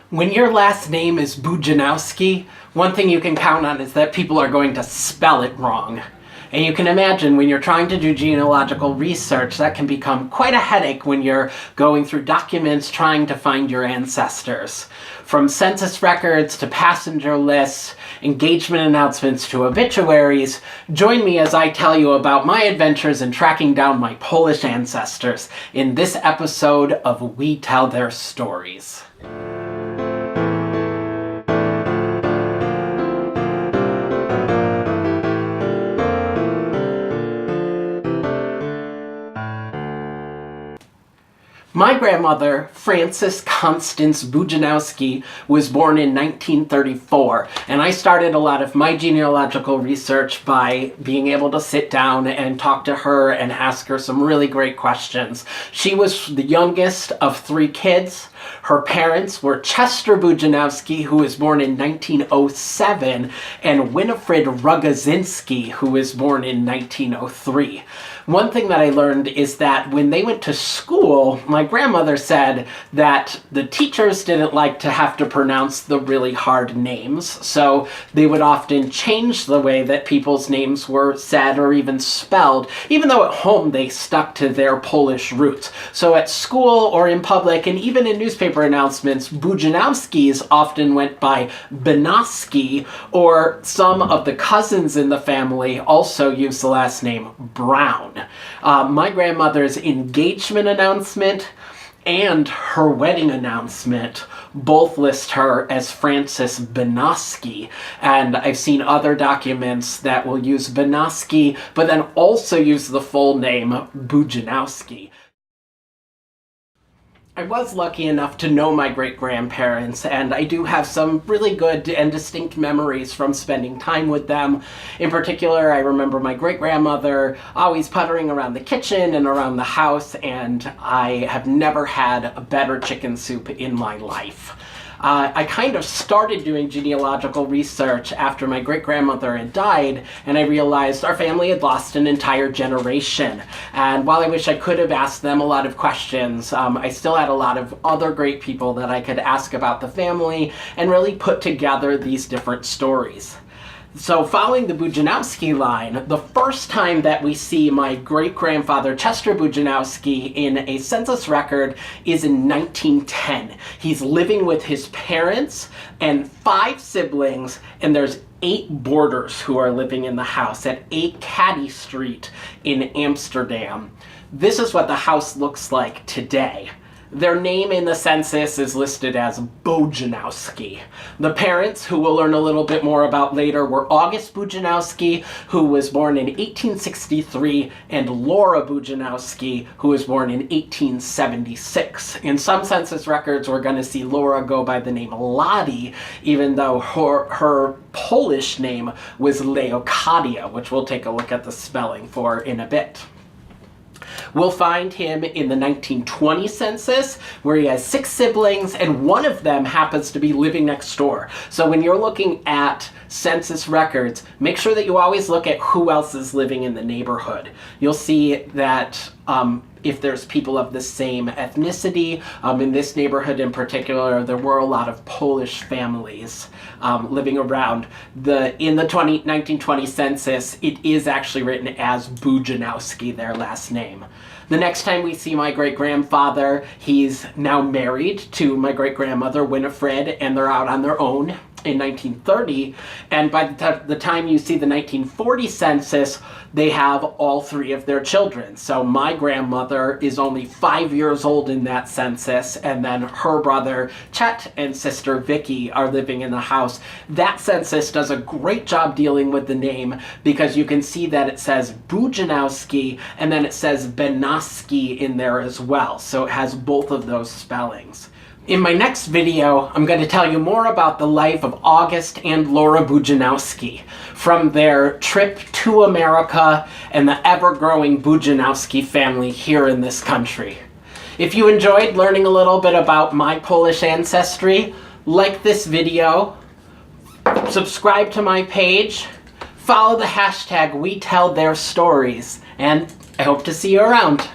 When your last name is Bujanowski, one thing you can count on is that people are going to spell it wrong. And you can imagine when you're trying to do genealogical research, that can become quite a headache when you're going through documents trying to find your ancestors. From census records to passenger lists, engagement announcements to obituaries, join me as I tell you about my adventures in tracking down my Polish ancestors in this episode of We Tell Their Stories. My grandmother, Frances Constance Bujanowski, was born in 1934, and I started a lot of my genealogical research by being able to sit down and talk to her and ask her some really great questions. She was the youngest of 3 kids. Her parents were Chester Bujanowski, who was born in 1907, and Winifred Rogozinski, who was born in 1903. One thing that I learned is that when they went to school, my grandmother said that the teachers didn't like to have to pronounce the really hard names, so they would often change the way that people's names were said or even spelled, even though at home they stuck to their Polish roots. So at school or in public and even in newspaper announcements, Bujanowskis often went by Benoski, or some of the cousins in the family also used the last name Brown. My grandmother's engagement announcement and her wedding announcement both list her as Frances Benoski, and I've seen other documents that will use Benoski but then also use the full name Bujanowski. I was lucky enough to know my great-grandparents, and I do have some really good and distinct memories from spending time with them. In particular, I remember my great-grandmother always puttering around the kitchen and around the house, and I have never had a better chicken soup in my life. I kind of started doing genealogical research after my great-grandmother had died, and I realized our family had lost an entire generation. And while I wish I could have asked them a lot of questions, I still had a lot of other great people that I could ask about the family and really put together these different stories. So following the Bujanowski line, the first time that we see my great-grandfather Chester Bujanowski in a census record is in 1910. He's living with his parents and 5 siblings, and there's 8 boarders who are living in the house at 8 Caddy Street in Amsterdam. This is what the house looks like today. Their name in the census is listed as Bujanowski. The parents, who we'll learn a little bit more about later, were August Bujanowski, who was born in 1863, and Laura Bujanowski, who was born in 1876. In some census records, we're going to see Laura go by the name Lottie, even though her Polish name was Leocadia, which we'll take a look at the spelling for in a bit. We'll find him in the 1920 census, where he has 6 siblings, and one of them happens to be living next door. So when you're looking at census records, make sure that you always look at who else is living in the neighborhood. You'll see that if there's people of the same ethnicity, in this neighborhood in particular, there were a lot of Polish families living around. In the 1920 census, it is actually written as Bujanowski, their last name. The next time we see my great-grandfather, he's now married to my great-grandmother, Winifred, and they're out on their own in 1930, and by the time you see the 1940 census, they have all 3 of their children. So my grandmother is only 5 years old in that census, and then her brother Chet and sister Vicky are living in the house. That census does a great job dealing with the name, because you can see that it says Bujanowski, and then it says Benoski in there as well, so it has both of those spellings. In my next video, I'm going to tell you more about the life of August and Laura Bujanowski, from their trip to America and the ever-growing Bujanowski family here in this country. If you enjoyed learning a little bit about my Polish ancestry, like this video, subscribe to my page, follow the hashtag WeTellTheirStories, and I hope to see you around.